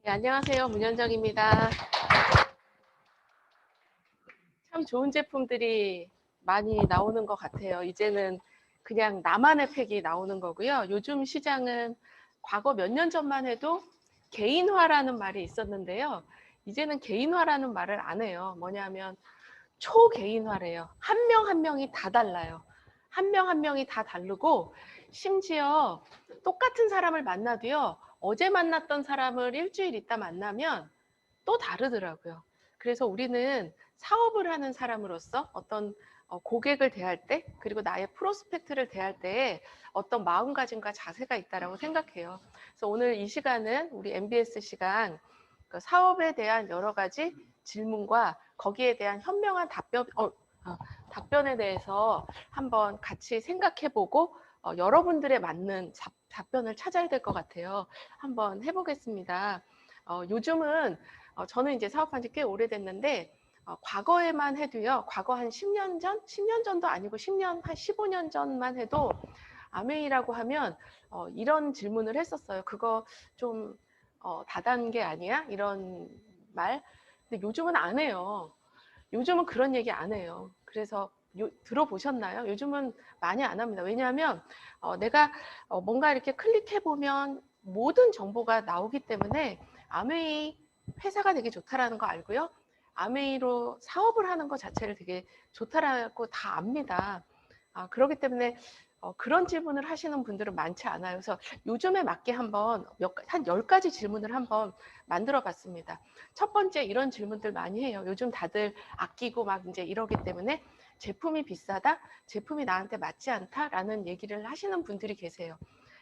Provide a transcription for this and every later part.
네, 안녕하세요. 문현정입니다. 참 좋은 제품들이 많이 나오는 것 같아요. 이제는 그냥 나만의 팩이 나오는 거고요. 요즘 시장은 과거 몇 년 전만 해도 개인화라는 말이 있었는데요. 이제는 개인화라는 말을 안 해요. 뭐냐면 초개인화래요. 한 명 한 명이 다 달라요. 한 명 한 명이 다 다르고 심지어 똑같은 사람을 만나도요. 어제 만났던 사람을 일주일 있다 만나면 또 다르더라고요. 그래서 우리는 사업을 하는 사람으로서 어떤 고객을 대할 때 그리고 나의 프로스펙트를 대할 때에 어떤 마음가짐과 자세가 있다라고 생각해요. 그래서 오늘 이 시간은 우리 MBS 시간 그 사업에 대한 여러 가지 질문과 거기에 대한 현명한 답변에 대해서 한번 같이 생각해보고 여러분들의 맞는 답변을 찾아야 될 것 같아요. 한번 해보겠습니다. 요즘은 저는 이제 사업한 지 꽤 오래됐는데 과거에만 해도요. 과거 한 10년 전? 10년 전도 아니고 10년, 한 15년 전만 해도 아메이라고 하면 이런 질문을 했었어요. 그거 좀 다단계 아니야? 이런 말. 근데 요즘은 안 해요. 요즘은 그런 얘기 안 해요. 그래서 들어보셨나요? 요즘은 많이 안 합니다. 왜냐하면 내가 뭔가 이렇게 클릭해보면 모든 정보가 나오기 때문에 아메이 회사가 되게 좋다라는 거 알고요. 아메이로 사업을 하는 것 자체를 되게 좋다라고 다 압니다. 그렇기 때문에 그런 질문을 하시는 분들은 많지 않아요. 그래서 요즘에 맞게 한번 한 10가지 질문을 한번 만들어 봤습니다. 첫 번째 이런 질문들 많이 해요. 요즘 다들 아끼고 막 이제 이러기 때문에 제품이 비싸다, 제품이 나한테 맞지 않다라는 얘기를 하시는 분들이 계세요.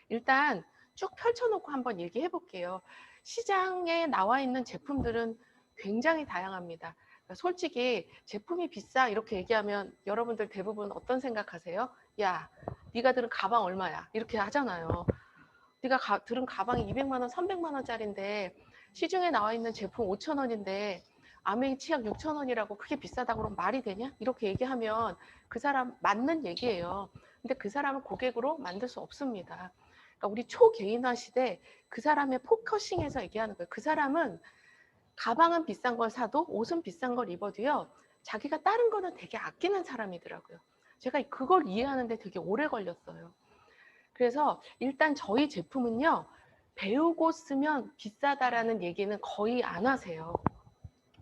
일단 쭉 펼쳐놓고 한번 얘기해 볼게요. 시장에 나와 있는 제품들은 굉장히 다양합니다. 그러니까 솔직히 제품이 비싸 이렇게 얘기하면 여러분들 대부분 어떤 생각하세요? 야, 네가 들은 가방 얼마야? 이렇게 하잖아요. 네가 들은 가방이 200만 원, 300만 원짜리인데 시중에 나와 있는 제품 5천 원인데 아메이 치약 6천 원이라고 그게 비싸다고 그러면 말이 되냐? 이렇게 얘기하면 그 사람 맞는 얘기예요. 근데 그 사람을 고객으로 만들 수 없습니다. 그러니까 우리 초개인화 시대 그 사람의 포커싱에서 얘기하는 거예요. 그 사람은 가방은 비싼 걸 사도 옷은 비싼 걸 입어도요. 자기가 다른 거는 되게 아끼는 사람이더라고요. 제가 그걸 이해하는데 되게 오래 걸렸어요. 그래서 일단 저희 제품은요. 배우고 쓰면 비싸다라는 얘기는 거의 안 하세요.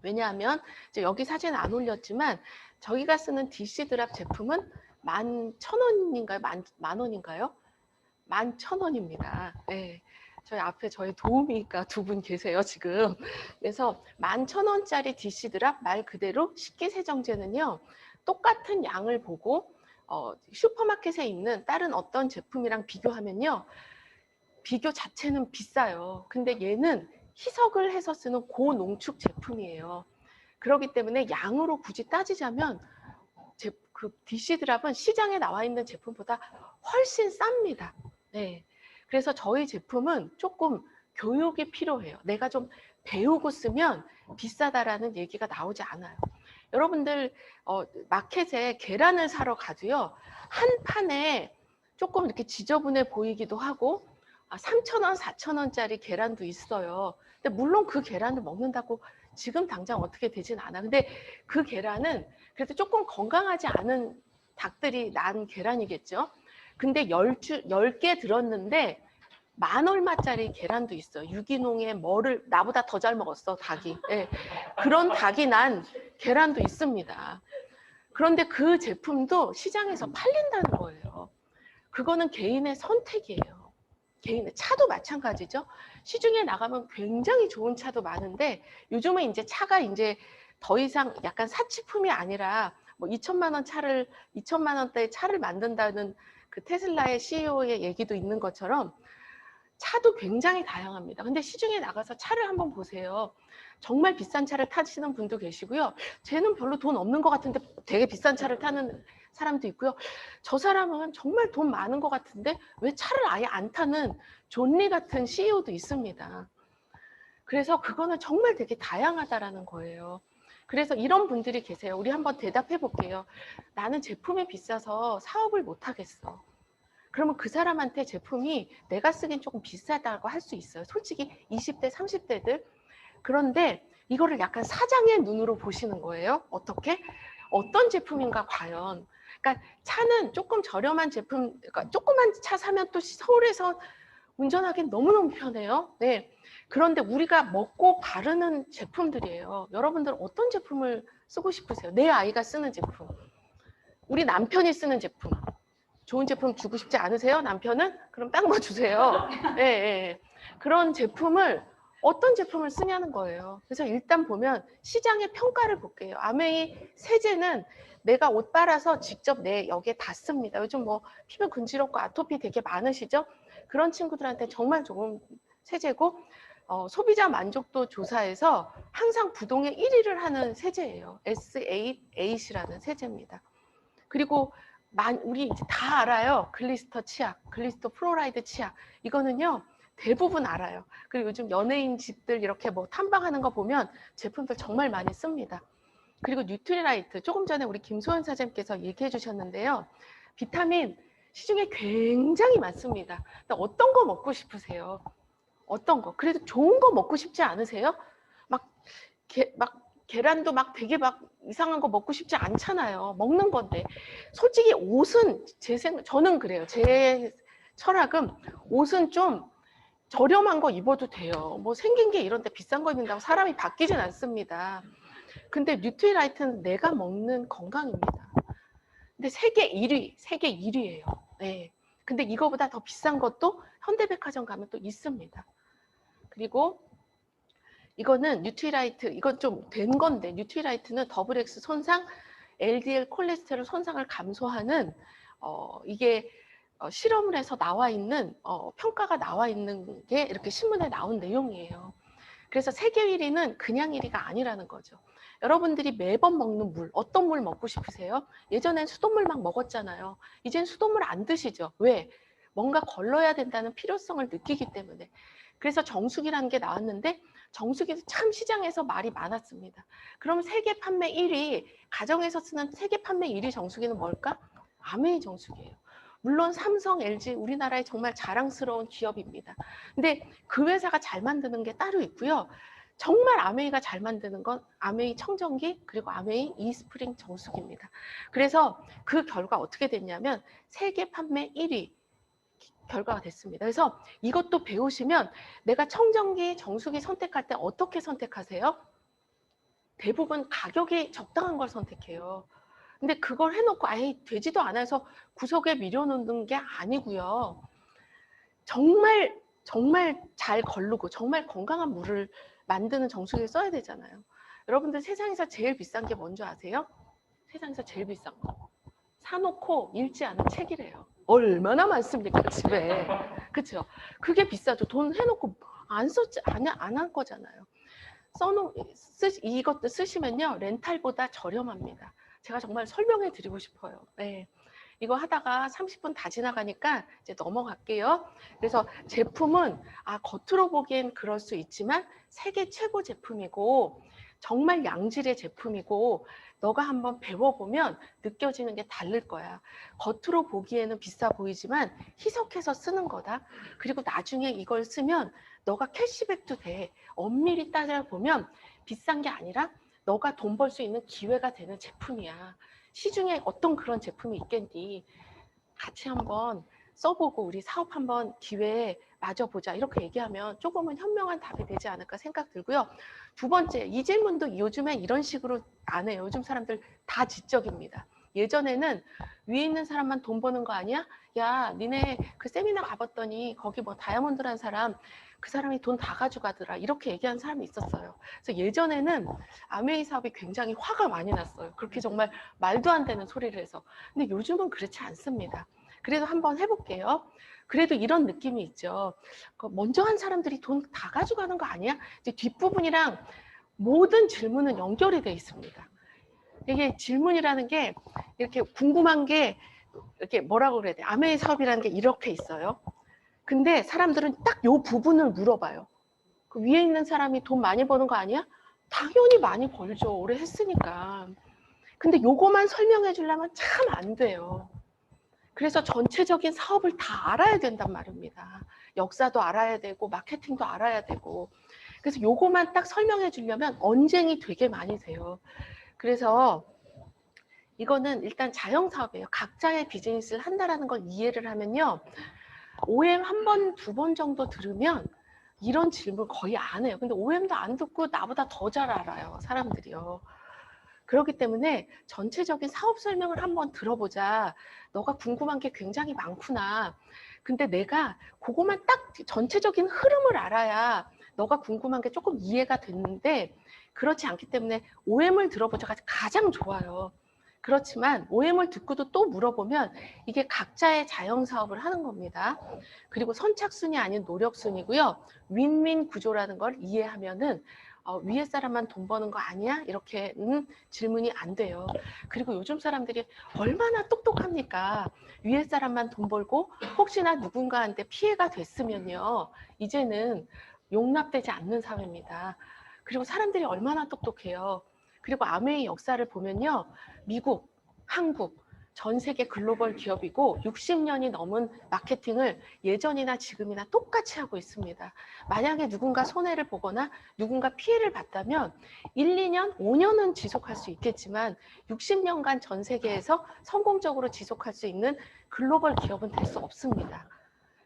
왜냐하면 이제 여기 사진 안 올렸지만 저희가 쓰는 DC 드랍 제품은 11,000원인가요? 만 원인가요? 11,000원입니다. 네. 저희 앞에 저희 도우미가 두 분 계세요, 지금. 그래서 11,000원짜리 DC 드랍 말 그대로 식기세정제는요. 똑같은 양을 보고 슈퍼마켓에 있는 다른 어떤 제품이랑 비교하면요. 비교 자체는 비싸요. 근데 얘는 희석을 해서 쓰는 고농축 제품이에요. 그렇기 때문에 양으로 굳이 따지자면 그 DC 드랍은 시장에 나와 있는 제품보다 훨씬 쌉니다. 네. 그래서 저희 제품은 조금 교육이 필요해요. 내가 좀 배우고 쓰면 비싸다라는 얘기가 나오지 않아요. 여러분들 마켓에 계란을 사러 가도요. 한 판에 조금 이렇게 지저분해 보이기도 하고 3,000원, 4,000원짜리 계란도 있어요. 근데 물론 그 계란을 먹는다고 지금 당장 어떻게 되진 않아. 근데 그 계란은 그래도 조금 건강하지 않은 닭들이 난 계란이겠죠. 근데 10개 들었는데 만 얼마짜리 계란도 있어요. 유기농의 뭐를 나보다 더 잘 먹었어, 닭이. 네. 그런 닭이 난 계란도 있습니다. 그런데 그 제품도 시장에서 팔린다는 거예요. 그거는 개인의 선택이에요. 개인의 차도 마찬가지죠. 시중에 나가면 굉장히 좋은 차도 많은데 요즘은 이제 차가 이제 더 이상 약간 사치품이 아니라 뭐 2천만 원 차를 2천만 원대의 차를 만든다는 그 테슬라의 CEO의 얘기도 있는 것처럼 차도 굉장히 다양합니다. 근데 시중에 나가서 차를 한번 보세요. 정말 비싼 차를 타시는 분도 계시고요. 쟤는 별로 돈 없는 것 같은데 되게 비싼 차를 타는 사람도 있고요. 저 사람은 정말 돈 많은 것 같은데 왜 차를 아예 안 타는 존리 같은 CEO도 있습니다. 그래서 그거는 정말 되게 다양하다라는 거예요. 그래서 이런 분들이 계세요. 우리 한번 대답해 볼게요. 나는 제품이 비싸서 사업을 못 하겠어. 그러면 그 사람한테 제품이 내가 쓰기엔 조금 비싸다고 할 수 있어요. 솔직히 20대, 30대들. 그런데 이거를 약간 사장의 눈으로 보시는 거예요. 어떻게? 어떤 제품인가 과연. 그러니까 차는 조금 저렴한 제품, 그러니까 조그만 차 사면 또 서울에서 운전하기는 너무너무 편해요. 네. 그런데 우리가 먹고 바르는 제품들이에요. 여러분들 어떤 제품을 쓰고 싶으세요? 내 아이가 쓰는 제품. 우리 남편이 쓰는 제품. 좋은 제품 주고 싶지 않으세요? 남편은? 그럼 딴 거 주세요. 예, 예. 그런 제품을 어떤 제품을 쓰냐는 거예요. 그래서 일단 보면 시장의 평가를 볼게요. 아메이 세제는 내가 옷 빨아서 직접 내 여기에 다 씁니다. 요즘 뭐 피부 근지럽고 아토피 되게 많으시죠? 그런 친구들한테 정말 좋은 세제고 소비자 만족도 조사에서 항상 부동의 1위를 하는 세제예요. S8이라는 세제입니다. 그리고 우리 이제 다 알아요. 글리스터 치약, 글리스터 플로라이드 치약. 이거는요, 대부분 알아요. 그리고 요즘 연예인 집들 이렇게 뭐 탐방하는 거 보면 제품들 정말 많이 씁니다. 그리고 뉴트리라이트, 조금 전에 우리 김소연 사장님께서 얘기해 주셨는데요. 비타민 시중에 굉장히 많습니다. 어떤 거 먹고 싶으세요? 어떤 거? 그래도 좋은 거 먹고 싶지 않으세요? 막 계란도 막 되게 막 이상한 거 먹고 싶지 않잖아요. 먹는 건데. 솔직히 옷은 저는 그래요. 제 철학은 옷은 좀 저렴한 거 입어도 돼요. 뭐 생긴 게 이런데 비싼 거 입는다고 사람이 바뀌진 않습니다. 근데 뉴트리라이트는 내가 먹는 건강입니다. 근데 세계 1위예요. 네. 근데 이거보다 더 비싼 것도 현대백화점 가면 또 있습니다. 그리고 이거는 뉴트리라이트, 이건 좀 된 건데 뉴트리라이트는 더블X 손상, LDL 콜레스테롤 손상을 감소하는 이게 실험을 해서 나와 있는 평가가 나와 있는 게 이렇게 신문에 나온 내용이에요. 그래서 세계 1위는 그냥 1위가 아니라는 거죠. 여러분들이 매번 먹는 물, 어떤 물 먹고 싶으세요? 예전엔 수돗물 막 먹었잖아요. 이젠 수돗물 안 드시죠? 왜? 뭔가 걸러야 된다는 필요성을 느끼기 때문에. 그래서 정수기라는 게 나왔는데 정수기도 참 시장에서 말이 많았습니다. 그럼 세계 판매 1위, 가정에서 쓰는 세계 판매 1위 정수기는 뭘까? 아메이 정수기예요. 물론 삼성, LG 우리나라의 정말 자랑스러운 기업입니다. 근데 그 회사가 잘 만드는 게 따로 있고요. 정말 아메이가 잘 만드는 건 아메이 청정기 그리고 아메이 이스프링 정수기입니다. 그래서 그 결과 어떻게 됐냐면 세계 판매 1위 결과가 됐습니다. 그래서 이것도 배우시면 내가 청정기, 정수기 선택할 때 어떻게 선택하세요? 대부분 가격이 적당한 걸 선택해요. 근데 그걸 해놓고 아예 되지도 않아서 구석에 밀어놓는 게 아니고요. 정말 잘 걸르고 정말 건강한 물을 만드는 정수기를 써야 되잖아요. 여러분들 세상에서 제일 비싼 게 뭔지 아세요? 세상에서 제일 비싼 거. 사놓고 읽지 않은 책이래요. 얼마나 많습니까 집에. 그렇죠? 그게 비싸죠. 돈 해놓고 안 한 거잖아요. 이것도 쓰시면요 렌탈보다 저렴합니다. 제가 정말 설명해 드리고 싶어요. 네. 이거 하다가 30분 다 지나가니까 이제 넘어갈게요. 그래서 제품은 겉으로 보기엔 그럴 수 있지만 세계 최고 제품이고 정말 양질의 제품이고 너가 한번 배워보면 느껴지는 게 다를 거야. 겉으로 보기에는 비싸 보이지만 희석해서 쓰는 거다. 그리고 나중에 이걸 쓰면 너가 캐시백도 돼. 엄밀히 따져보면 비싼 게 아니라 너가 돈 벌 수 있는 기회가 되는 제품이야. 시중에 어떤 그런 제품이 있겠니? 같이 한번 써보고 우리 사업 한번 기회에 맞아보자 이렇게 얘기하면 조금은 현명한 답이 되지 않을까 생각 들고요. 두 번째, 이 질문도 요즘에 이런 식으로 안 해요. 요즘 사람들 다 지적입니다. 예전에는 위에 있는 사람만 돈 버는 거 아니야? 야, 니네 그 세미나 가봤더니 거기 뭐 다이아몬드라는 사람 그 사람이 돈 다 가져가더라 이렇게 얘기하는 사람이 있었어요. 그래서 예전에는 아메이 사업이 굉장히 화가 많이 났어요. 그렇게 정말 말도 안 되는 소리를 해서. 근데 요즘은 그렇지 않습니다. 그래도 한번 해볼게요. 그래도 이런 느낌이 있죠. 먼저 한 사람들이 돈 다 가져가는 거 아니야? 이제 뒷부분이랑 모든 질문은 연결이 돼 있습니다. 이게 질문이라는 게 이렇게 궁금한 게 이렇게 뭐라고 그래야 돼? 아메이 사업이라는 게 이렇게 있어요. 근데 사람들은 딱 요 부분을 물어봐요. 그 위에 있는 사람이 돈 많이 버는 거 아니야? 당연히 많이 벌죠. 오래 했으니까. 근데 요거만 설명해 주려면 참 안 돼요. 그래서 전체적인 사업을 다 알아야 된단 말입니다. 역사도 알아야 되고 마케팅도 알아야 되고. 그래서 요거만 딱 설명해 주려면 언쟁이 되게 많이 돼요. 그래서 이거는 일단 자영사업이에요. 각자의 비즈니스를 한다라는 걸 이해를 하면요. OM 한 번, 두 번 정도 들으면 이런 질문 거의 안 해요. 근데 OM도 안 듣고 나보다 더 잘 알아요. 사람들이요. 그렇기 때문에 전체적인 사업 설명을 한번 들어보자. 너가 궁금한 게 굉장히 많구나. 근데 내가 그거만 딱 전체적인 흐름을 알아야 너가 궁금한 게 조금 이해가 됐는데 그렇지 않기 때문에 OM을 들어보자가 가장 좋아요. 그렇지만 OM을 듣고도 또 물어보면 이게 각자의 자영사업을 하는 겁니다. 그리고 선착순이 아닌 노력순이고요. 윈윈 구조라는 걸 이해하면은 위에 사람만 돈 버는 거 아니야? 이렇게 질문이 안 돼요. 그리고 요즘 사람들이 얼마나 똑똑합니까? 위에 사람만 돈 벌고 혹시나 누군가한테 피해가 됐으면요. 이제는 용납되지 않는 사회입니다. 그리고 사람들이 얼마나 똑똑해요. 그리고 아메이 역사를 보면요. 미국, 한국, 전 세계 글로벌 기업이고 60년이 넘은 마케팅을 예전이나 지금이나 똑같이 하고 있습니다. 만약에 누군가 손해를 보거나 누군가 피해를 봤다면 1, 2년, 5년은 지속할 수 있겠지만 60년간 전 세계에서 성공적으로 지속할 수 있는 글로벌 기업은 될 수 없습니다.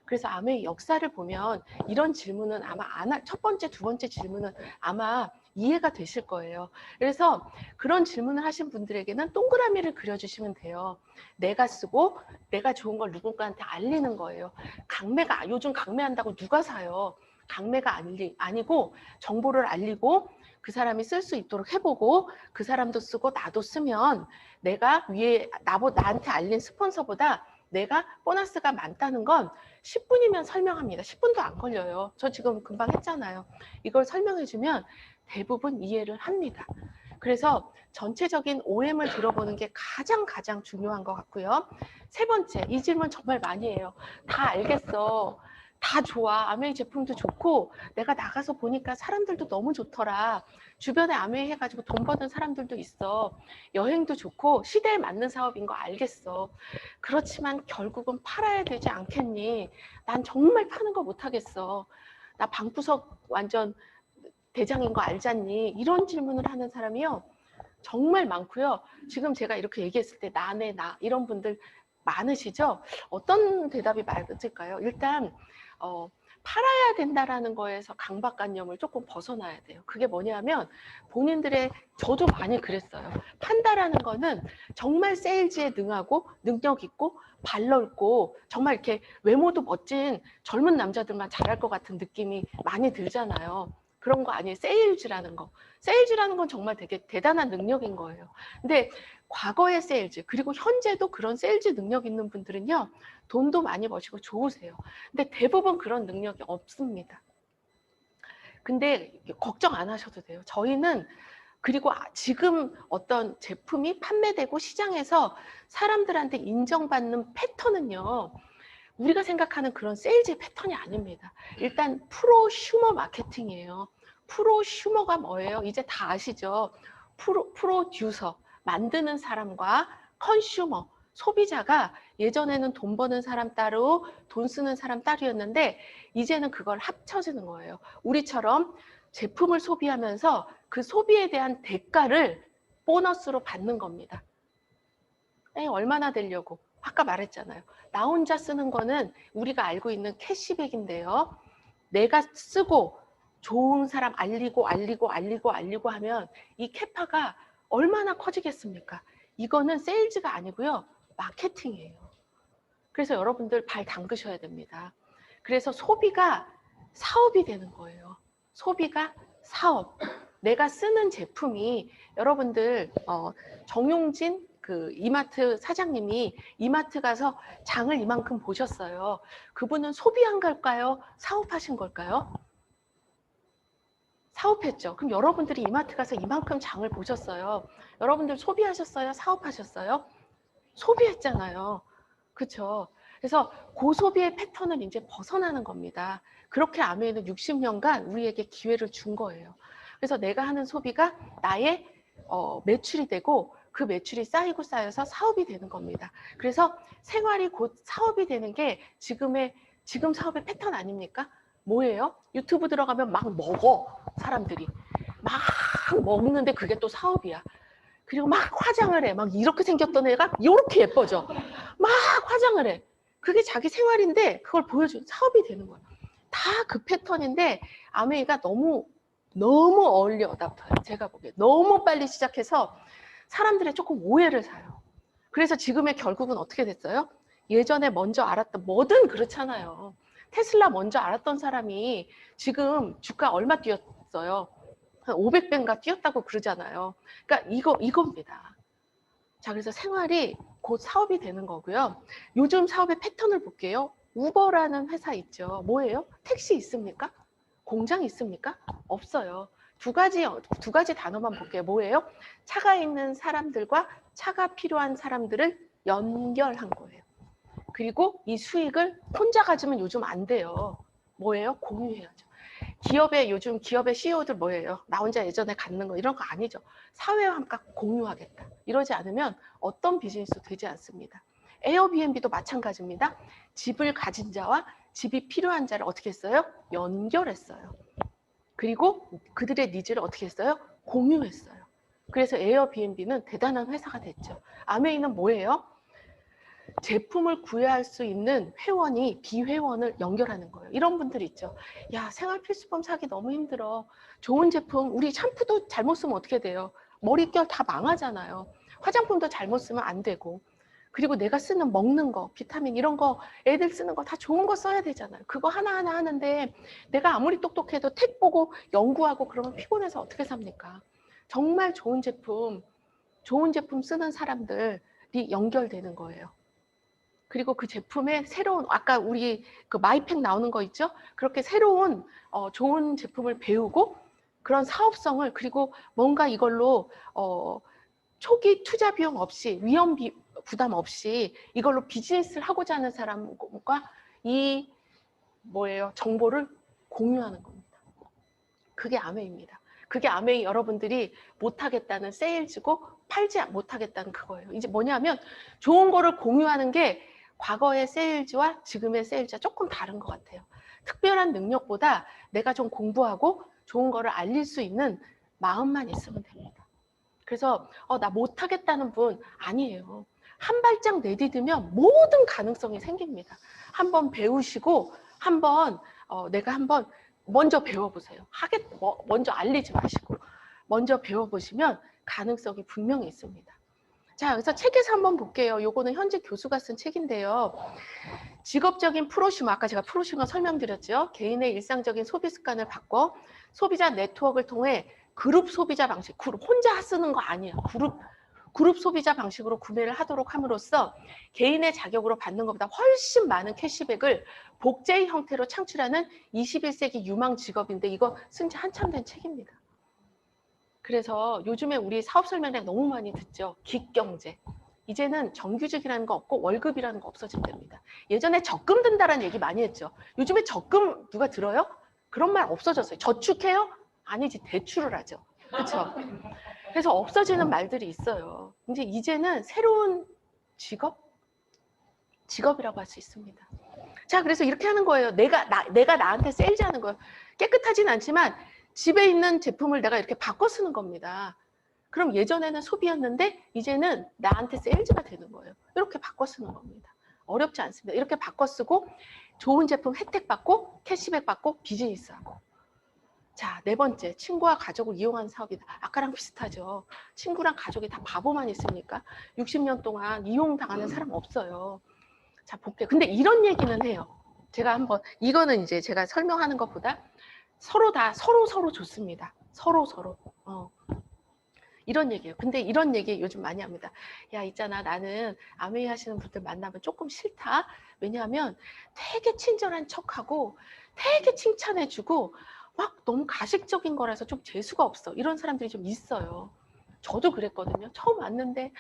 그래서 아메이 역사를 보면 이런 질문은 아마 첫 번째, 두 번째 질문은 아마 이해가 되실 거예요. 그래서 그런 질문을 하신 분들에게는 동그라미를 그려주시면 돼요. 내가 쓰고 내가 좋은 걸 누군가한테 알리는 거예요. 강매가 요즘 강매한다고 누가 사요? 강매가 아니고 정보를 알리고 그 사람이 쓸 수 있도록 해보고 그 사람도 쓰고 나도 쓰면 내가 위에 나한테 알린 스폰서보다 내가 보너스가 많다는 건 10분이면 설명합니다. 10분도 안 걸려요. 저 지금 금방 했잖아요. 이걸 설명해주면 대부분 이해를 합니다. 그래서 전체적인 OM을 들어보는 게 가장 중요한 것 같고요. 세 번째, 이 질문 정말 많이 해요. 다 알겠어. 다 좋아. 아메이 제품도 좋고 내가 나가서 보니까 사람들도 너무 좋더라. 주변에 아메이 해가지고 돈 버는 사람들도 있어. 여행도 좋고 시대에 맞는 사업인 거 알겠어. 그렇지만 결국은 팔아야 되지 않겠니? 난 정말 파는 거 못하겠어. 나 방구석 완전 대장인 거 알잖니? 이런 질문을 하는 사람이요. 정말 많고요. 지금 제가 이렇게 얘기했을 때 나네 나 이런 분들 많으시죠? 어떤 대답이 맞을까요? 일단 팔아야 된다라는 거에서 강박관념을 조금 벗어나야 돼요. 그게 뭐냐면 본인들의 저도 많이 그랬어요. 판다라는 거는 정말 세일즈에 능하고 능력 있고 발 넓고 정말 이렇게 외모도 멋진 젊은 남자들만 잘할 것 같은 느낌이 많이 들잖아요. 그런 거 아니에요. 세일즈라는 거. 세일즈라는 건 정말 되게 대단한 능력인 거예요. 근데 과거의 세일즈 그리고 현재도 그런 세일즈 능력 있는 분들은요. 돈도 많이 버시고 좋으세요. 근데 대부분 그런 능력이 없습니다. 근데 걱정 안 하셔도 돼요. 저희는 그리고 지금 어떤 제품이 판매되고 시장에서 사람들한테 인정받는 패턴은요. 우리가 생각하는 그런 세일즈 패턴이 아닙니다. 일단 프로슈머 마케팅이에요. 프로슈머가 뭐예요? 이제 다 아시죠? 프로듀서, 만드는 사람과 컨슈머, 소비자가 예전에는 돈 버는 사람 따로 돈 쓰는 사람 따로였는데 이제는 그걸 합쳐지는 거예요. 우리처럼 제품을 소비하면서 그 소비에 대한 대가를 보너스로 받는 겁니다. 얼마나 되려고? 아까 말했잖아요. 나 혼자 쓰는 거는 우리가 알고 있는 캐시백인데요. 내가 쓰고 좋은 사람 알리고 하면 이 캐파가 얼마나 커지겠습니까? 이거는 세일즈가 아니고요. 마케팅이에요. 그래서 여러분들 발 담그셔야 됩니다. 그래서 소비가 사업이 되는 거예요. 소비가 사업. 내가 쓰는 제품이 여러분들 정용진 그 이마트 사장님이 이마트 가서 장을 이만큼 보셨어요. 그분은 소비한 걸까요? 사업하신 걸까요? 사업했죠. 그럼 여러분들이 이마트 가서 이만큼 장을 보셨어요. 여러분들 소비하셨어요? 사업하셨어요? 소비했잖아요. 그렇죠? 그래서 고소비의 패턴을 이제 벗어나는 겁니다. 그렇게 아메이는 60년간 우리에게 기회를 준 거예요. 그래서 내가 하는 소비가 나의 매출이 되고 그 매출이 쌓이고 쌓여서 사업이 되는 겁니다. 그래서 생활이 곧 사업이 되는 게 지금 사업의 패턴 아닙니까? 뭐예요? 유튜브 들어가면 막 먹어, 사람들이. 막 먹는데 그게 또 사업이야. 그리고 막 화장을 해. 막 이렇게 생겼던 애가 이렇게 예뻐져. 막 화장을 해. 그게 자기 생활인데 그걸 보여주는 사업이 되는 거야. 다 그 패턴인데 아메이가 너무 얼리 어답터예요. 제가 보기에 너무 빨리 시작해서 사람들의 조금 오해를 사요. 그래서 지금의 결국은 어떻게 됐어요? 예전에 먼저 알았던 뭐든 그렇잖아요. 테슬라 먼저 알았던 사람이 지금 주가 얼마 뛰었어요? 한 500배인가 뛰었다고 그러잖아요. 그러니까 이겁니다. 자, 그래서 생활이 곧 사업이 되는 거고요. 요즘 사업의 패턴을 볼게요. 우버라는 회사 있죠. 뭐예요? 택시 있습니까? 공장 있습니까? 없어요. 두 가지 단어만 볼게요. 뭐예요? 차가 있는 사람들과 차가 필요한 사람들을 연결한 거예요. 그리고 이 수익을 혼자 가지면 요즘 안 돼요. 뭐예요? 공유해야죠. 요즘 기업의 CEO들 뭐예요? 나 혼자 예전에 갖는 거 이런 거 아니죠. 사회와 함께 공유하겠다. 이러지 않으면 어떤 비즈니스도 되지 않습니다. 에어비앤비도 마찬가지입니다. 집을 가진 자와 집이 필요한 자를 어떻게 했어요? 연결했어요. 그리고 그들의 니즈를 어떻게 했어요? 공유했어요. 그래서 에어비앤비는 대단한 회사가 됐죠. 아메이는 뭐예요? 제품을 구매할 수 있는 회원이 비회원을 연결하는 거예요. 이런 분들 있죠. 야, 생활 필수품 사기 너무 힘들어. 좋은 제품, 우리 샴푸도 잘못 쓰면 어떻게 돼요? 머릿결 다 망하잖아요. 화장품도 잘못 쓰면 안 되고. 그리고 내가 쓰는 먹는 거, 비타민 이런 거 애들 쓰는 거 다 좋은 거 써야 되잖아요. 그거 하나하나 하는데 내가 아무리 똑똑해도 텍 보고 연구하고 그러면 피곤해서 어떻게 삽니까? 정말 좋은 제품 쓰는 사람들이 연결되는 거예요. 그리고 그 제품에 새로운 아까 우리 그 마이팩 나오는 거 있죠? 그렇게 새로운 좋은 제품을 배우고 그런 사업성을 그리고 뭔가 이걸로 초기 투자 비용 없이 위험 부담 없이 이걸로 비즈니스를 하고자 하는 사람과 이 정보를 공유하는 겁니다. 그게 아메이입니다. 그게 아메이 여러분들이 못하겠다는 세일즈고 팔지 못하겠다는 그거예요. 이제 뭐냐면 좋은 거를 공유하는 게 과거의 세일즈와 지금의 세일즈가 조금 다른 것 같아요. 특별한 능력보다 내가 좀 공부하고 좋은 거를 알릴 수 있는 마음만 있으면 됩니다. 그래서 나 못하겠다는 분 아니에요. 한 발짝 내디디면 모든 가능성이 생깁니다. 한번 배우시고 내가 한번 먼저 배워보세요. 먼저 알리지 마시고 먼저 배워보시면 가능성이 분명히 있습니다. 자, 그래서 책에서 한번 볼게요. 요거는 현직 교수가 쓴 책인데요. 직업적인 프로슈머, 아까 제가 프로슈머 설명드렸죠. 개인의 일상적인 소비 습관을 바꿔 소비자 네트워크를 통해 그룹 소비자 방식, 혼자 쓰는 거 아니에요. 그룹 소비자 방식으로 구매를 하도록 함으로써 개인의 자격으로 받는 것보다 훨씬 많은 캐시백을 복제의 형태로 창출하는 21세기 유망 직업인데 이거 쓴 지 한참 된 책입니다. 그래서 요즘에 우리 사업 설명회 너무 많이 듣죠. 긱경제. 이제는 정규직이라는 거 없고 월급이라는 거 없어진답니다. 예전에 적금 든다라는 얘기 많이 했죠. 요즘에 적금 누가 들어요? 그런 말 없어졌어요. 저축해요? 아니지, 대출을 하죠. 그렇죠? 그래서 없어지는 말들이 있어요. 이제는 새로운 직업이라고 할 수 있습니다. 자, 그래서 이렇게 하는 거예요. 내가 나한테 세일즈하는 거예요. 깨끗하진 않지만 집에 있는 제품을 내가 이렇게 바꿔 쓰는 겁니다. 그럼 예전에는 소비였는데 이제는 나한테 세일즈가 되는 거예요. 이렇게 바꿔 쓰는 겁니다. 어렵지 않습니다. 이렇게 바꿔 쓰고 좋은 제품 혜택 받고 캐시백 받고 비즈니스하고. 자, 네 번째, 친구와 가족을 이용하는 사업이다. 아까랑 비슷하죠. 친구랑 가족이 다 바보만 있습니까? 60년 동안 이용당하는 사람 없어요. 자, 볼게요. 근데 이런 얘기는 해요. 제가 이거는 이제 제가 설명하는 것보다 서로 좋습니다. 서로. 이런 얘기예요. 근데 이런 얘기 요즘 많이 합니다. 야, 있잖아. 나는 아메이 하시는 분들 만나면 조금 싫다. 왜냐하면 되게 친절한 척하고 되게 칭찬해주고 막 너무 가식적인 거라서 좀 재수가 없어. 이런 사람들이 좀 있어요. 저도 그랬거든요. 처음 왔는데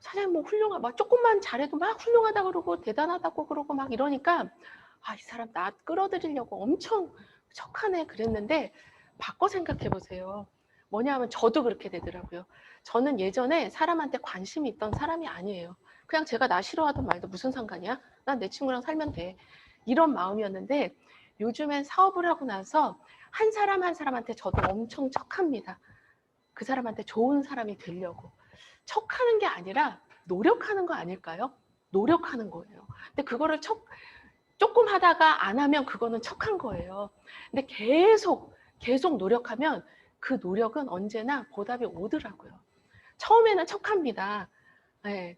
사장님 뭐 막 조금만 잘해도 막 훌륭하다 그러고 대단하다고 그러고 막 이러니까 이 사람 나 끌어들이려고 엄청 척하네 그랬는데 바꿔 생각해 보세요. 뭐냐면 저도 그렇게 되더라고요. 저는 예전에 사람한테 관심이 있던 사람이 아니에요. 그냥 제가 나 싫어하든 말든 무슨 상관이야? 난 내 친구랑 살면 돼. 이런 마음이었는데 요즘엔 사업을 하고 나서 한 사람 한 사람한테 저도 엄청 척합니다. 그 사람한테 좋은 사람이 되려고. 척하는 게 아니라 노력하는 거 아닐까요? 노력하는 거예요. 근데 그거를 조금 하다가 안 하면 그거는 척한 거예요. 근데 계속 노력하면 그 노력은 언제나 보답이 오더라고요. 처음에는 척합니다. 네.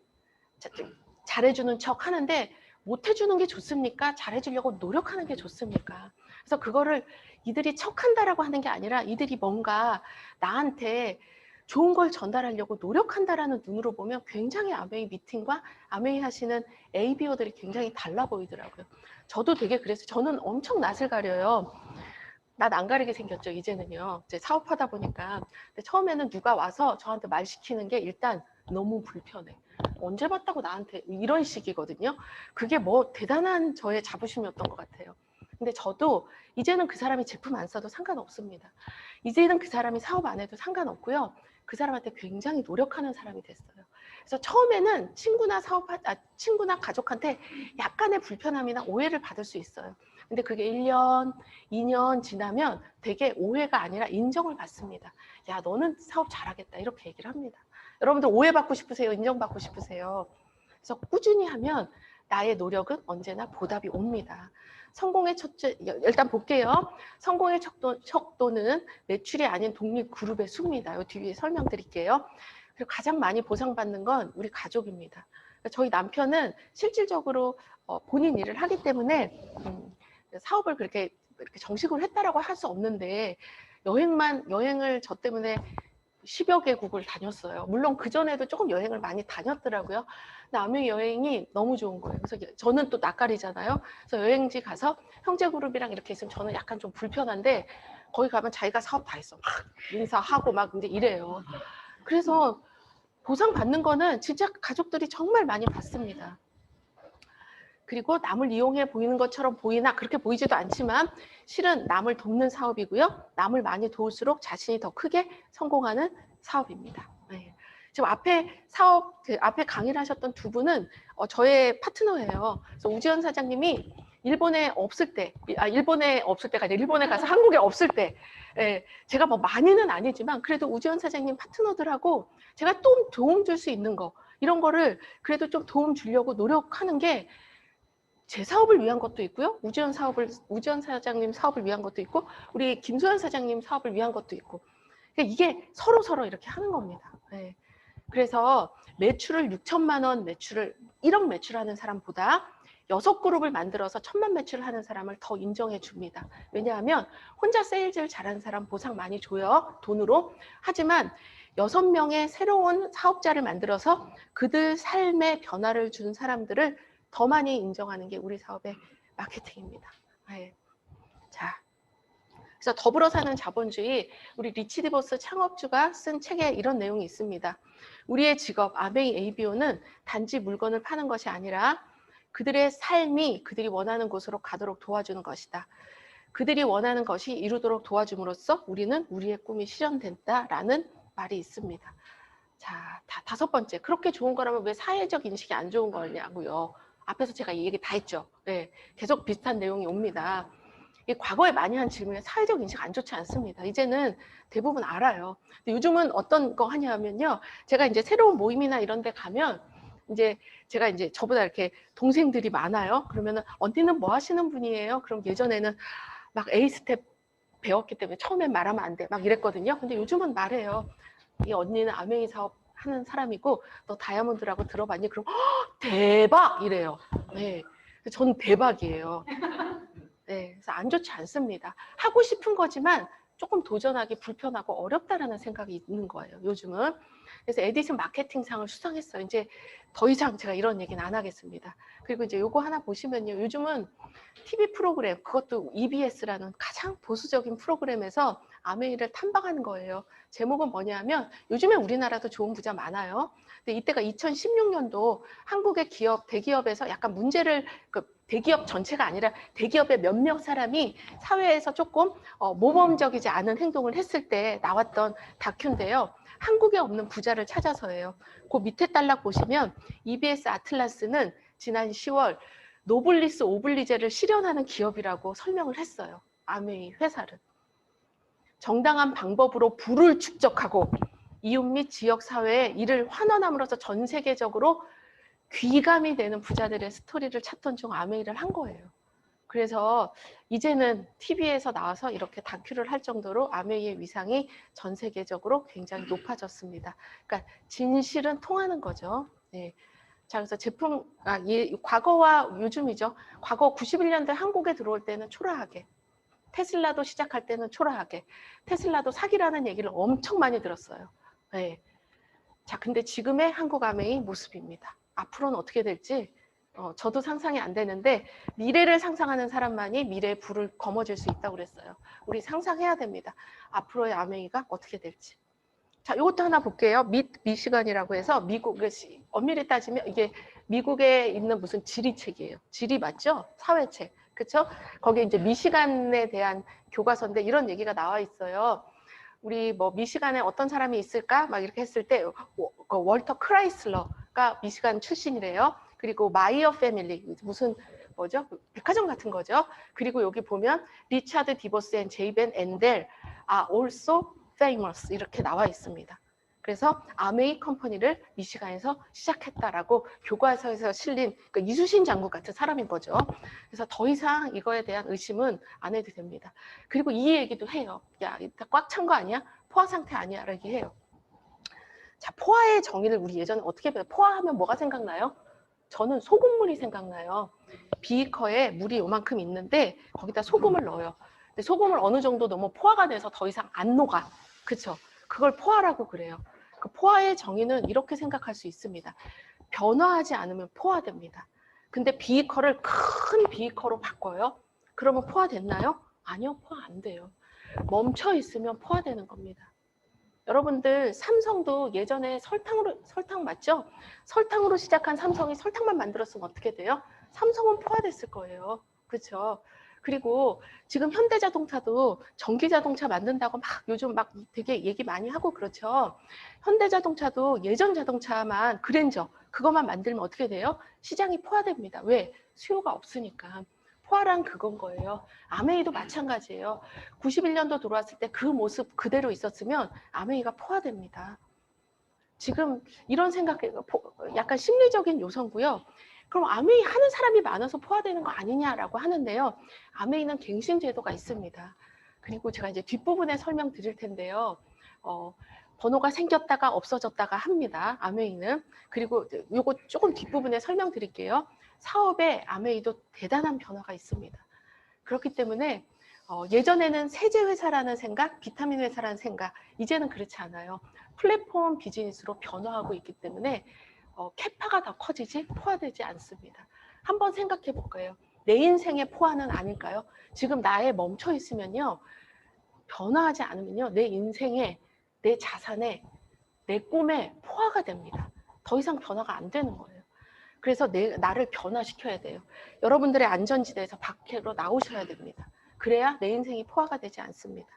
잘해주는 척 하는데 못해주는 게 좋습니까? 잘해주려고 노력하는 게 좋습니까? 그래서 그거를 이들이 척한다라고 하는 게 아니라 이들이 뭔가 나한테 좋은 걸 전달하려고 노력한다라는 눈으로 보면 굉장히 아메이 미팅과 아메이 하시는 ABO들이 굉장히 달라 보이더라고요. 저도 되게 그랬어요. 저는 엄청 낯을 가려요. 낯 안 가리게 생겼죠, 이제는요. 이제 사업하다 보니까. 근데 처음에는 누가 와서 저한테 말 시키는 게 일단 너무 불편해. 언제 봤다고 나한테 이런 식이거든요. 그게 뭐 대단한 저의 자부심이었던 것 같아요. 근데 저도 이제는 그 사람이 제품 안 써도 상관없습니다. 이제는 그 사람이 사업 안 해도 상관없고요. 그 사람한테 굉장히 노력하는 사람이 됐어요. 그래서 처음에는 친구나 가족한테 약간의 불편함이나 오해를 받을 수 있어요. 근데 그게 1년, 2년 지나면 되게 오해가 아니라 인정을 받습니다. 야, 너는 사업 잘하겠다. 이렇게 얘기를 합니다. 여러분들 오해받고 싶으세요? 인정받고 싶으세요? 그래서 꾸준히 하면 나의 노력은 언제나 보답이 옵니다. 성공의 첫째, 일단 볼게요. 성공의 척도는 매출이 아닌 독립 그룹의 수입니다. 이 뒤에 설명드릴게요. 그리고 가장 많이 보상받는 건 우리 가족입니다. 저희 남편은 실질적으로 본인 일을 하기 때문에 사업을 그렇게 정식으로 했다라고 할 수 없는데 여행을 저 때문에 10여 개국을 다녔어요. 물론 그전에도 조금 여행을 많이 다녔더라고요. 근데 아메 여행이 너무 좋은 거예요. 그래서 저는 또 낯가리잖아요. 그래서 여행지 가서 형제그룹이랑 이렇게 있으면 저는 약간 좀 불편한데 거기 가면 자기가 사업 다 했어. 막 인사하고 막 이제 이래요. 그래서 보상 받는 거는 진짜 가족들이 정말 많이 받습니다. 그리고 남을 이용해 보이는 것처럼 보이나 그렇게 보이지도 않지만 실은 남을 돕는 사업이고요. 남을 많이 도울수록 자신이 더 크게 성공하는 사업입니다. 네. 지금 앞에 강의를 하셨던 두 분은 저의 파트너예요. 그래서 우지연 사장님이 일본에 없을 때가 아니라 일본에 가서 한국에 없을 때, 예, 제가 뭐 많이는 아니지만 그래도 우지연 사장님 파트너들하고 제가 좀 도움 줄 수 있는 거, 이런 거를 그래도 좀 도움 주려고 노력하는 게 제 사업을 위한 것도 있고요. 우지연 사장님 사업을 위한 것도 있고, 우리 김소연 사장님 사업을 위한 것도 있고. 그러니까 이게 서로 이렇게 하는 겁니다. 네. 그래서 매출을 6천만 원 1억 매출하는 사람보다 6그룹을 만들어서 1,000만 매출을 하는 사람을 더 인정해 줍니다. 왜냐하면 혼자 세일즈를 잘하는 사람 보상 많이 줘요. 돈으로. 하지만 6명의 새로운 사업자를 만들어서 그들 삶의 변화를 준 사람들을 더 많이 인정하는 게 우리 사업의 마케팅입니다. 네. 자, 그래서 더불어 사는 자본주의, 우리 리치 디보스 창업주가 쓴 책에 이런 내용이 있습니다. 우리의 직업 아메이 ABO는 단지 물건을 파는 것이 아니라 그들의 삶이 그들이 원하는 곳으로 가도록 도와주는 것이다. 그들이 원하는 것이 이루도록 도와줌으로써 우리는 우리의 꿈이 실현된다라는 말이 있습니다. 자, 5번째. 그렇게 좋은 거라면 왜 사회적 인식이 안 좋은 거냐고요. 앞에서 제가 이 얘기 다 했죠. 네, 계속 비슷한 내용이 옵니다. 과거에 많이 한 질문에 사회적 인식 안 좋지 않습니다. 이제는 대부분 알아요. 근데 요즘은 어떤 거 하냐면요. 제가 이제 새로운 모임이나 이런 데 가면 제가 저보다 이렇게 동생들이 많아요. 그러면은 언니는 뭐 하시는 분이에요? 그럼 예전에는 막 A 스텝 배웠기 때문에 처음엔 말하면 안 돼. 막 이랬거든요. 근데 요즘은 말해요. 이 언니는 아메이 사업 하는 사람이고 너 다이아몬드라고 들어봤니? 그럼 대박! 이래요. 네. 저는 대박이에요. 네, 그래서 안 좋지 않습니다. 하고 싶은 거지만 조금 도전하기 불편하고 어렵다라는 생각이 있는 거예요, 요즘은. 그래서 에디슨 마케팅상을 수상했어요. 이제 더 이상 제가 이런 얘기는 안 하겠습니다. 그리고 이제 요거 하나 보시면요. 요즘은 TV 프로그램, 그것도 EBS라는 가장 보수적인 프로그램에서 아메이를 탐방하는 거예요. 제목은 뭐냐면 요즘에 우리나라도 좋은 부자 많아요. 근데 이때가 2016년도 한국의 대기업에서 약간 문제를 대기업 전체가 아니라 대기업의 몇몇 사람이 사회에서 조금 모범적이지 않은 행동을 했을 때 나왔던 다큐인데요. 한국에 없는 부자를 찾아서예요. 그 밑에 딸락 보시면 EBS 아틀라스는 지난 10월 노블리스 오블리제를 실현하는 기업이라고 설명을 했어요. 아메이 회사를. 정당한 방법으로 부를 축적하고 이웃 및 지역사회에 이를 환원함으로써 전 세계적으로 귀감이 되는 부자들의 스토리를 찾던 중 아메이를 한 거예요. 그래서 이제는 TV에서 나와서 이렇게 다큐를 할 정도로 아메이의 위상이 전 세계적으로 굉장히 높아졌습니다. 그러니까 진실은 통하는 거죠. 네. 자, 그래서 제품, 과거와 요즘이죠. 과거 91년대 한국에 들어올 때는 초라하게, 테슬라도 시작할 때는 초라하게, 테슬라도 사기라는 얘기를 엄청 많이 들었어요. 네. 자, 근데 지금의 한국 아메이 모습입니다. 앞으로는 어떻게 될지 저도 상상이 안 되는데 미래를 상상하는 사람만이 미래의 불을 거머쥘 수 있다고 그랬어요. 우리 상상해야 됩니다. 앞으로의 아메이가 어떻게 될지. 자, 이것도 하나 볼게요. 미시간이라고 해서 미국, 엄밀히 따지면 이게 미국에 있는 무슨 지리책이에요. 지리 맞죠? 사회책. 그렇죠? 거기에 이제 미시간에 대한 교과서인데 이런 얘기가 나와 있어요. 우리 뭐 미시간에 어떤 사람이 있을까? 막 이렇게 했을 때 월터 크라이슬러가 미시간 출신이래요. 그리고 마이어 패밀리 무슨 뭐죠? 백화점 같은 거죠. 그리고 여기 보면 리차드 디버스 앤 제이벤 앤델 also famous 이렇게 나와 있습니다. 그래서 아메이 컴퍼니를 미시간에서 시작했다라고 교과서에서 실린 그러니까 이수신 장군 같은 사람인 거죠. 그래서 더 이상 이거에 대한 의심은 안 해도 됩니다. 그리고 이 얘기도 해요. 야, 꽉 찬 거 아니야? 포화 상태 아니야? 라고 해요. 자, 포화의 정의를 우리 예전에 어떻게 배워요? 포화하면 뭐가 생각나요? 저는 소금물이 생각나요. 비커에 물이 요만큼 있는데 거기다 소금을 넣어요. 근데 소금을 어느 정도 너무 포화가 돼서 더 이상 안 녹아. 그렇죠? 그걸 포화라고 그래요. 그 포화의 정의는 이렇게 생각할 수 있습니다. 변화하지 않으면 포화됩니다. 근데 비커를 큰 비커로 바꿔요. 그러면 포화됐나요? 아니요, 포화 안 돼요. 멈춰 있으면 포화되는 겁니다. 여러분들 삼성도 예전에 설탕 맞죠? 설탕으로 시작한 삼성이 설탕만 만들었으면 어떻게 돼요? 삼성은 포화됐을 거예요. 그렇죠? 그리고 지금 현대자동차도 전기자동차 만든다고 막 요즘 막 되게 얘기 많이 하고 그렇죠. 현대자동차도 예전 자동차만 그랜저 그것만 만들면 어떻게 돼요? 시장이 포화됩니다. 왜? 수요가 없으니까. 포화란 그건 거예요. 아메이도 마찬가지예요. 91년도 들어왔을 때 그 모습 그대로 있었으면 아메이가 포화됩니다. 지금 이런 생각, 약간 심리적인 요소고요. 그럼 아메이 하는 사람이 많아서 포화되는 거 아니냐라고 하는데요. 아메이는 갱신 제도가 있습니다. 그리고 제가 이제 뒷부분에 설명드릴 텐데요. 번호가 생겼다가 없어졌다가 합니다. 아메이는. 그리고 요거 조금 뒷부분에 설명드릴게요. 사업에 아메이도 대단한 변화가 있습니다. 그렇기 때문에 예전에는 세제 회사라는 생각, 비타민 회사라는 생각, 이제는 그렇지 않아요. 플랫폼 비즈니스로 변화하고 있기 때문에 캐파가 더 커지지 포화되지 않습니다. 한번 생각해 볼까요? 내 인생의 포화는 아닐까요? 지금 나에 멈춰 있으면요. 변화하지 않으면요. 내 인생에, 내 자산에, 내 꿈에 포화가 됩니다. 더 이상 변화가 안 되는 거예요. 그래서 나를 변화시켜야 돼요. 여러분들의 안전지대에서 밖으로 나오셔야 됩니다. 그래야 내 인생이 포화가 되지 않습니다.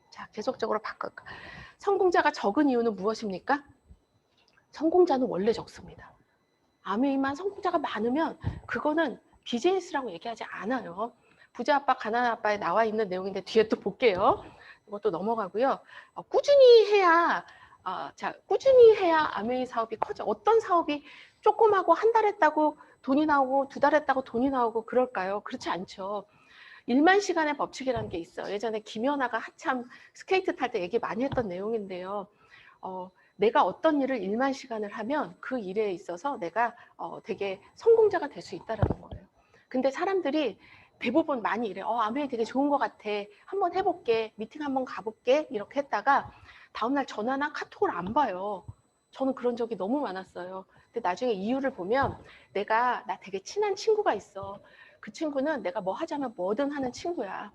자, 계속적으로 바꿀까. 성공자가 적은 이유는 무엇입니까? 성공자는 원래 적습니다. 아메이만 성공자가 많으면 그거는 비즈니스라고 얘기하지 않아요. 부자 아빠, 가난한 아빠에 나와 있는 내용인데 뒤에 또 볼게요. 이것도 넘어가고요. 꾸준히 해야 꾸준히 해야 아메이 사업이 커져. 어떤 사업이 조금 하고 한 달 했다고 돈이 나오고 두 달 했다고 돈이 나오고 그럴까요? 그렇지 않죠. 1만 시간의 법칙이라는 게 있어요. 예전에 김연아가 한참 스케이트 탈 때 얘기 많이 했던 내용인데요. 내가 어떤 일을 1만 시간을 하면 그 일에 있어서 내가 되게 성공자가 될 수 있다는 거예요. 근데 사람들이 대부분 많이 이래요. 아메이 되게 좋은 것 같아. 한번 해볼게. 미팅 한번 가볼게. 이렇게 했다가 다음날 전화나 카톡을 안 봐요. 저는 그런 적이 너무 많았어요. 근데 나중에 이유를 보면 나 되게 친한 친구가 있어. 그 친구는 내가 뭐 하자면 뭐든 하는 친구야.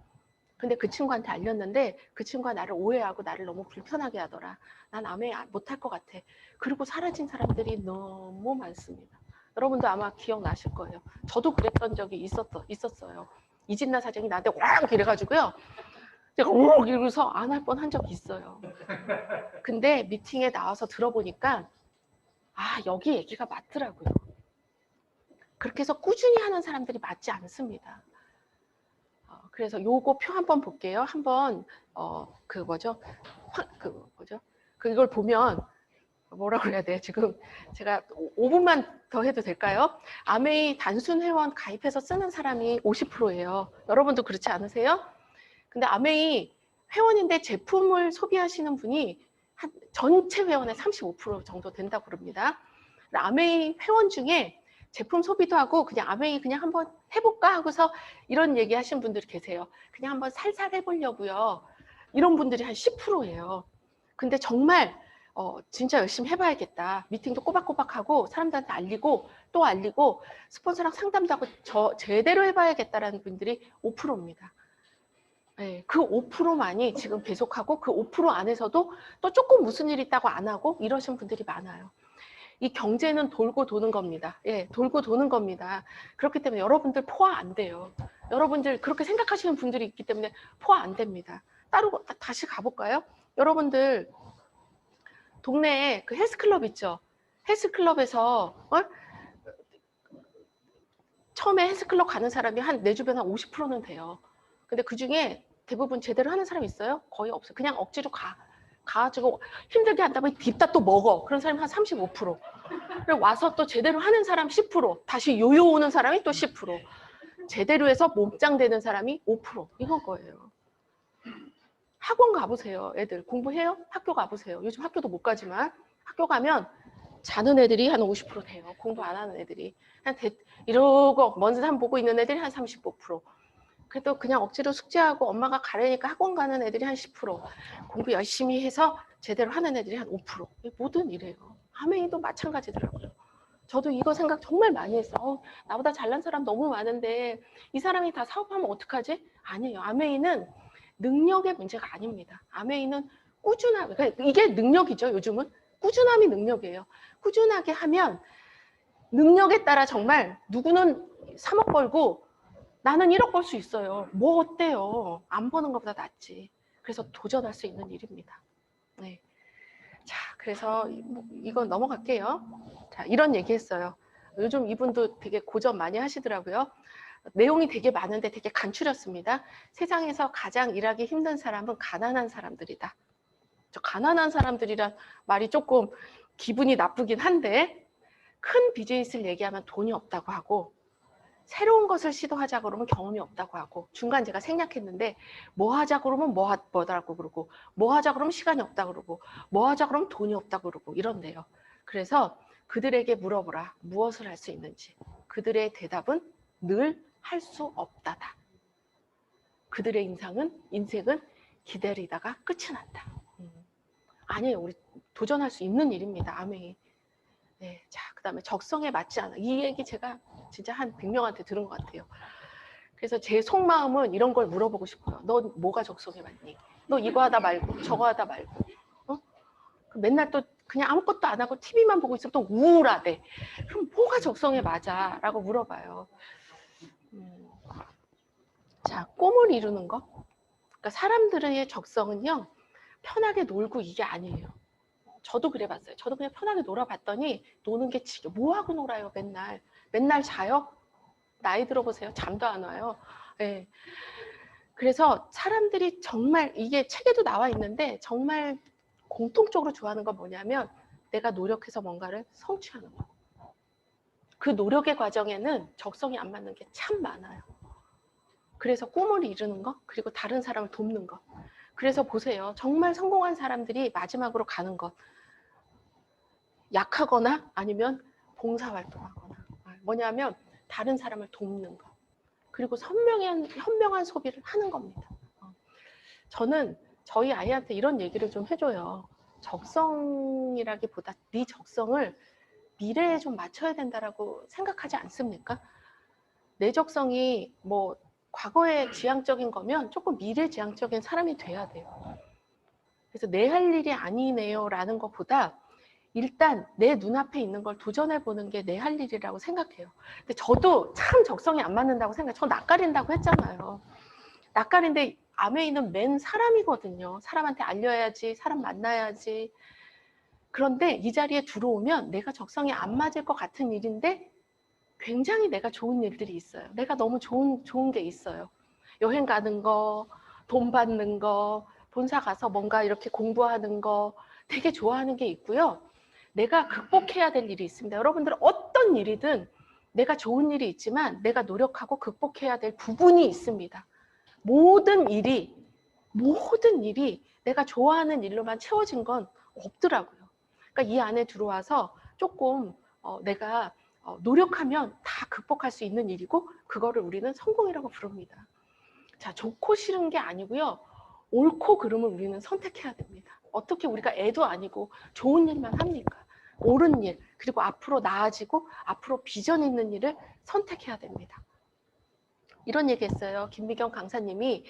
근데 그 친구한테 알렸는데 그 친구가 나를 오해하고 나를 너무 불편하게 하더라. 난 아메이 못할 것 같아. 그리고 사라진 사람들이 너무 많습니다. 여러분도 아마 기억나실 거예요. 저도 그랬던 적이 있었어요. 이진나 사장이 나한테 왁 이래가지고요. 제가 오 이러면서 안 할 뻔한 적이 있어요. 근데 미팅에 나와서 들어보니까 아 여기 얘기가 맞더라고요. 그렇게 해서 꾸준히 하는 사람들이 맞지 않습니다. 그래서 요거 표 한번 볼게요. 한번 그걸 보면 뭐라고 해야 돼? 지금 제가 5분만 더 해도 될까요? 아메이 단순 회원 가입해서 쓰는 사람이 50%예요. 여러분도 그렇지 않으세요? 근데 아메이 회원인데 제품을 소비하시는 분이 한 전체 회원의 35% 정도 된다고 그럽니다. 아메이 회원 중에 제품 소비도 하고 그냥 아메이 그냥 한번 해볼까 하고서 이런 얘기 하신 분들이 계세요. 그냥 한번 살살 해보려고요. 이런 분들이 한 10%예요. 근데 정말 진짜 열심히 해봐야겠다. 미팅도 꼬박꼬박하고 사람들한테 알리고 또 알리고 스폰서랑 상담도 하고 제대로 해봐야겠다라는 분들이 5%입니다. 네, 그 5%만이 지금 계속하고 그 5% 안에서도 또 조금 무슨 일 있다고 안 하고 이러신 분들이 많아요. 이 경제는 돌고 도는 겁니다. 예, 돌고 도는 겁니다. 그렇기 때문에 여러분들 포화 안 돼요. 여러분들 그렇게 생각하시는 분들이 있기 때문에 포화 안 됩니다. 다시 가볼까요? 여러분들 동네에 그 헬스클럽 있죠? 헬스클럽에서 처음에 헬스클럽 가는 사람이 내 주변 한 50%는 돼요. 근데 그 중에 대부분 제대로 하는 사람 있어요? 거의 없어요. 그냥 억지로 가가지고 힘들게 한다면 딥다 또 먹어. 그런 사람이 한 35%. 그리고 와서 또 제대로 하는 사람 10%. 다시 요요 오는 사람이 또 10%. 제대로 해서 몸짱 되는 사람이 5%. 이건 거예요. 학원 가보세요. 애들 공부해요? 학교 가보세요. 요즘 학교도 못 가지만 학교 가면 자는 애들이 한 50% 돼요. 공부 안 하는 애들이. 이러고 먼 산 보고 있는 애들이 한 35%. 그래도 그냥 억지로 숙제하고 엄마가 가려니까 학원 가는 애들이 한 10%. 공부 열심히 해서 제대로 하는 애들이 한 5%. 모든 이래요. 아메이도 마찬가지더라고요. 저도 이거 생각 정말 많이 했어. 나보다 잘난 사람 너무 많은데 이 사람이 다 사업하면 어떡하지? 아니에요. 아메이는 능력의 문제가 아닙니다. 아메이는 꾸준함, 이게 능력이죠. 요즘은 꾸준함이 능력이에요. 꾸준하게 하면 능력에 따라 정말 누구는 3억 벌고 나는 1억 벌 수 있어요. 뭐 어때요? 안 버는 것보다 낫지. 그래서 도전할 수 있는 일입니다. 네. 자, 그래서 이건 넘어갈게요. 자, 이런 얘기 했어요. 요즘 이분도 되게 고전 많이 하시더라고요. 내용이 되게 많은데 되게 간추렸습니다. 세상에서 가장 일하기 힘든 사람은 가난한 사람들이다. 저 가난한 사람들이란 말이 조금 기분이 나쁘긴 한데 큰 비즈니스를 얘기하면 돈이 없다고 하고 새로운 것을 시도하자 그러면 경험이 없다고 하고 중간 제가 생략했는데 뭐 하자 그러면 뭐하다고 그러고 뭐 하자 그러면 시간이 없다고 그러고 뭐 하자 그러면 돈이 없다고 그러고 이런데요. 그래서 그들에게 물어보라. 무엇을 할 수 있는지. 그들의 대답은 늘 할 수 없다다. 그들의 인생은 기다리다가 끝이 난다. 아니에요. 우리 도전할 수 있는 일입니다. 아메이. 네, 자, 그 다음에 적성에 맞지 않아. 이 얘기 제가 진짜 한 100명한테 들은 것 같아요. 그래서 제 속마음은 이런 걸 물어보고 싶어요. 너 뭐가 적성에 맞니? 너 이거 하다 말고 저거 하다 말고 맨날 또 그냥 아무것도 안 하고 TV만 보고 있으면 또 우울하대. 그럼 뭐가 적성에 맞아? 라고 물어봐요. 자, 꿈을 이루는 거. 그러니까 사람들의 적성은요. 편하게 놀고 이게 아니에요. 저도 그래봤어요. 저도 그냥 편하게 놀아봤더니 노는 게 지겨. 뭐하고 놀아요 맨날. 맨날 자요? 나이 들어보세요. 잠도 안 와요. 네. 그래서 사람들이 정말 이게 책에도 나와 있는데 정말 공통적으로 좋아하는 건 뭐냐면 내가 노력해서 뭔가를 성취하는 거. 그 노력의 과정에는 적성이 안 맞는 게 참 많아요. 그래서 꿈을 이루는 거 그리고 다른 사람을 돕는 거. 그래서 보세요. 정말 성공한 사람들이 마지막으로 가는 것. 약하거나 아니면 봉사활동하거나 뭐냐면 다른 사람을 돕는 거. 그리고 현명한 소비를 하는 겁니다. 저는 저희 아이한테 이런 얘기를 좀 해줘요. 적성이라기보다 네 적성을 미래에 좀 맞춰야 된다라고 생각하지 않습니까? 내 적성이 뭐 과거에 지향적인 거면 조금 미래지향적인 사람이 돼야 돼요. 그래서 내 할 일이 아니네요 라는 것보다 일단 내 눈앞에 있는 걸 도전해보는 게 내 할 일이라고 생각해요. 근데 저도 참 적성이 안 맞는다고 생각해요. 저 낯가린다고 했잖아요. 낯가린데 아메이는 맨 사람이거든요. 사람한테 알려야지, 사람 만나야지. 그런데 이 자리에 들어오면 내가 적성이 안 맞을 것 같은 일인데 굉장히 내가 좋은 일들이 있어요. 내가 너무 좋은 게 있어요. 여행 가는 거, 돈 받는 거, 본사 가서 뭔가 이렇게 공부하는 거 되게 좋아하는 게 있고요. 내가 극복해야 될 일이 있습니다. 여러분들은 어떤 일이든 내가 좋은 일이 있지만 내가 노력하고 극복해야 될 부분이 있습니다. 모든 일이 내가 좋아하는 일로만 채워진 건 없더라고요. 그러니까 이 안에 들어와서 조금 내가 노력하면 다 극복할 수 있는 일이고 그거를 우리는 성공이라고 부릅니다. 자, 좋고 싫은 게 아니고요. 옳고 그름을 우리는 선택해야 됩니다. 어떻게 우리가 애도 아니고 좋은 일만 합니까? 옳은 일, 그리고 앞으로 나아지고 앞으로 비전 있는 일을 선택해야 됩니다. 이런 얘기 했어요. 김미경 강사님이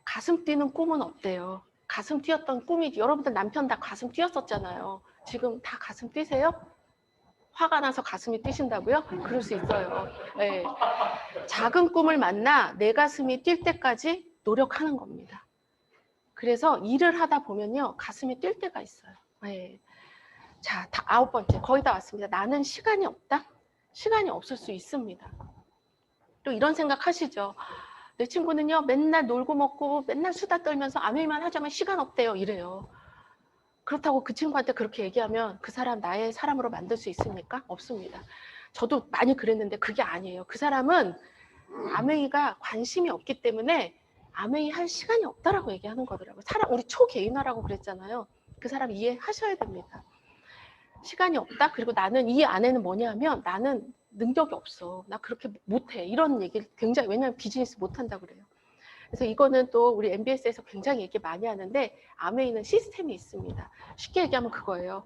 가슴 뛰는 꿈은 없대요. 가슴 뛰었던 꿈이, 여러분들 남편 다 가슴 뛰었었잖아요. 지금 다 가슴 뛰세요? 화가 나서 가슴이 뛰신다고요? 그럴 수 있어요. 네. 작은 꿈을 만나 내 가슴이 뛸 때까지 노력하는 겁니다. 그래서 일을 하다 보면요, 가슴이 뛸 때가 있어요. 네. 자, 9번째, 거의 다 왔습니다. 나는 시간이 없다? 시간이 없을 수 있습니다. 또 이런 생각 하시죠? 내 친구는요, 맨날 놀고 먹고 맨날 수다 떨면서 아메이만 하자면 시간 없대요. 이래요. 그렇다고 그 친구한테 그렇게 얘기하면 그 사람 나의 사람으로 만들 수 있습니까? 없습니다. 저도 많이 그랬는데 그게 아니에요. 그 사람은 아메이가 관심이 없기 때문에 아메이 할 시간이 없다라고 얘기하는 거더라고요. 우리 초개인화라고 그랬잖아요. 그 사람 이해하셔야 됩니다. 시간이 없다? 그리고 나는 이 안에는 뭐냐면 나는 능력이 없어. 나 그렇게 못해. 이런 얘기를 굉장히, 왜냐면 비즈니스 못한다고 그래요. 그래서 이거는 또 우리 MBS에서 굉장히 얘기 많이 하는데 아메이는 시스템이 있습니다. 쉽게 얘기하면 그거예요.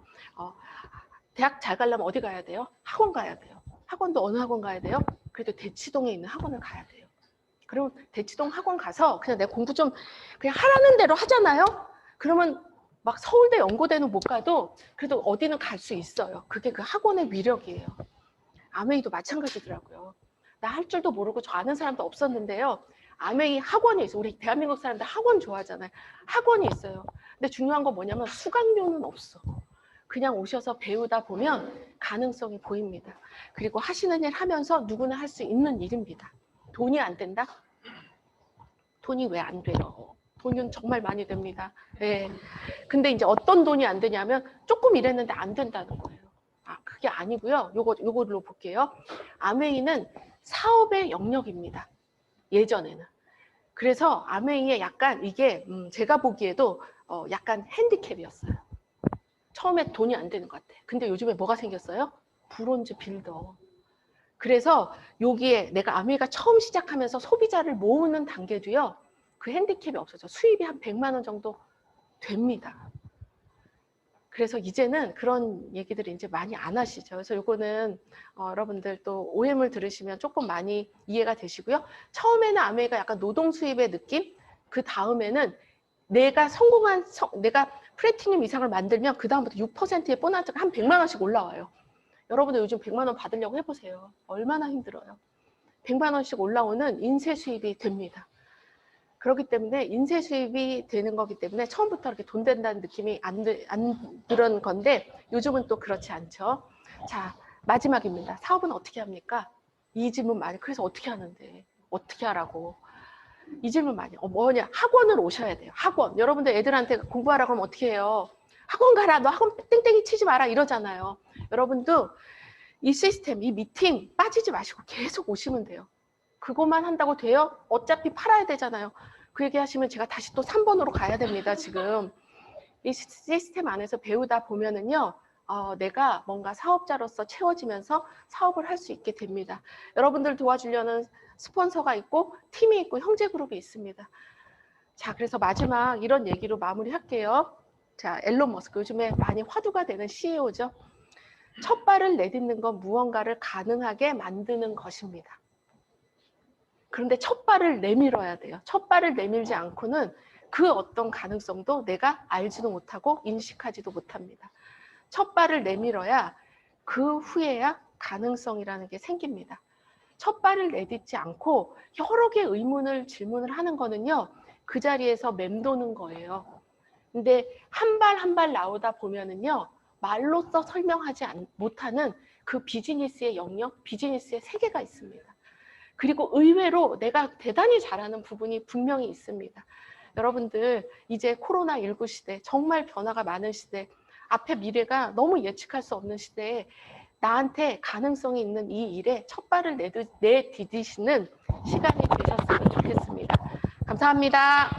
대학 잘 가려면 어디 가야 돼요? 학원 가야 돼요. 학원도 어느 학원 가야 돼요? 그래도 대치동에 있는 학원을 가야 돼요. 그럼 대치동 학원 가서 그냥 내가 공부 좀 그냥 하라는 대로 하잖아요. 그러면 막 서울대 연고대는 못 가도 그래도 어디는 갈 수 있어요. 그게 그 학원의 위력이에요. 아메이도 마찬가지더라고요. 나 할 줄도 모르고 저 아는 사람도 없었는데요. 아메이 학원이 있어요. 우리 대한민국 사람들 학원 좋아하잖아요. 학원이 있어요. 근데 중요한 건 뭐냐면 수강료는 없어. 그냥 오셔서 배우다 보면 가능성이 보입니다. 그리고 하시는 일 하면서 누구나 할 수 있는 일입니다. 돈이 안 된다? 돈이 왜 안 돼요? 돈은 정말 많이 됩니다. 네. 근데 이제 어떤 돈이 안 되냐면 조금 일했는데 안 된다는 거예요. 그게 아니고요. 요걸로 볼게요. 아메이는 사업의 영역입니다. 예전에는. 그래서 아메이에 약간 이게 제가 보기에도 약간 핸디캡이었어요. 처음에 돈이 안 되는 것 같아. 근데 요즘에 뭐가 생겼어요? 브론즈 빌더. 그래서 여기에 내가 아메이가 처음 시작하면서 소비자를 모으는 단계도요. 그 핸디캡이 없어져. 수입이 한 100만 원 정도 됩니다. 그래서 이제는 그런 얘기들을 이제 많이 안 하시죠. 그래서 요거는 여러분들 또 OM을 들으시면 조금 많이 이해가 되시고요. 처음에는 아메이가 약간 노동 수입의 느낌, 그 다음에는 내가 내가 플래티늄 이상을 만들면 그 다음부터 6%의 보너스가 한 100만 원씩 올라와요. 여러분들 요즘 100만 원 받으려고 해보세요. 얼마나 힘들어요. 100만 원씩 올라오는 인쇄 수입이 됩니다. 그렇기 때문에 인쇄 수입이 되는 거기 때문에 처음부터 이렇게 돈 된다는 느낌이 안 들은 건데 요즘은 또 그렇지 않죠. 자, 마지막입니다. 사업은 어떻게 합니까? 이 질문 많이, 그래서 어떻게 하는데? 어떻게 하라고? 이 질문 많이, 뭐냐? 학원을 오셔야 돼요. 학원. 여러분들 애들한테 공부하라고 하면 어떻게 해요? 학원 가라. 너 학원 땡땡이 치지 마라. 이러잖아요. 여러분도 이 시스템, 이 미팅 빠지지 마시고 계속 오시면 돼요. 그것만 한다고 돼요? 어차피 팔아야 되잖아요. 그 얘기 하시면 제가 다시 또 3번으로 가야 됩니다. 지금 이 시스템 안에서 배우다 보면은요, 내가 뭔가 사업자로서 채워지면서 사업을 할 수 있게 됩니다. 여러분들 도와주려는 스폰서가 있고 팀이 있고 형제 그룹이 있습니다. 자, 그래서 마지막 이런 얘기로 마무리할게요. 자, 앨런 머스크 요즘에 많이 화두가 되는 CEO죠. 첫 발을 내딛는 건 무언가를 가능하게 만드는 것입니다. 그런데 첫 발을 내밀어야 돼요. 첫 발을 내밀지 않고는 그 어떤 가능성도 내가 알지도 못하고 인식하지도 못합니다. 첫 발을 내밀어야 그 후에야 가능성이라는 게 생깁니다. 첫 발을 내딛지 않고 여러 개의 의문을 질문을 하는 거는요. 그 자리에서 맴도는 거예요. 근데 한 발 한 발 나오다 보면은요. 말로써 설명하지 못하는 그 비즈니스의 영역, 비즈니스의 세계가 있습니다. 그리고 의외로 내가 대단히 잘하는 부분이 분명히 있습니다. 여러분들 이제 코로나19 시대, 정말 변화가 많은 시대, 앞에 미래가 너무 예측할 수 없는 시대에 나한테 가능성이 있는 이 일에 첫 발을 내디디시는 시간이 되셨으면 좋겠습니다. 감사합니다.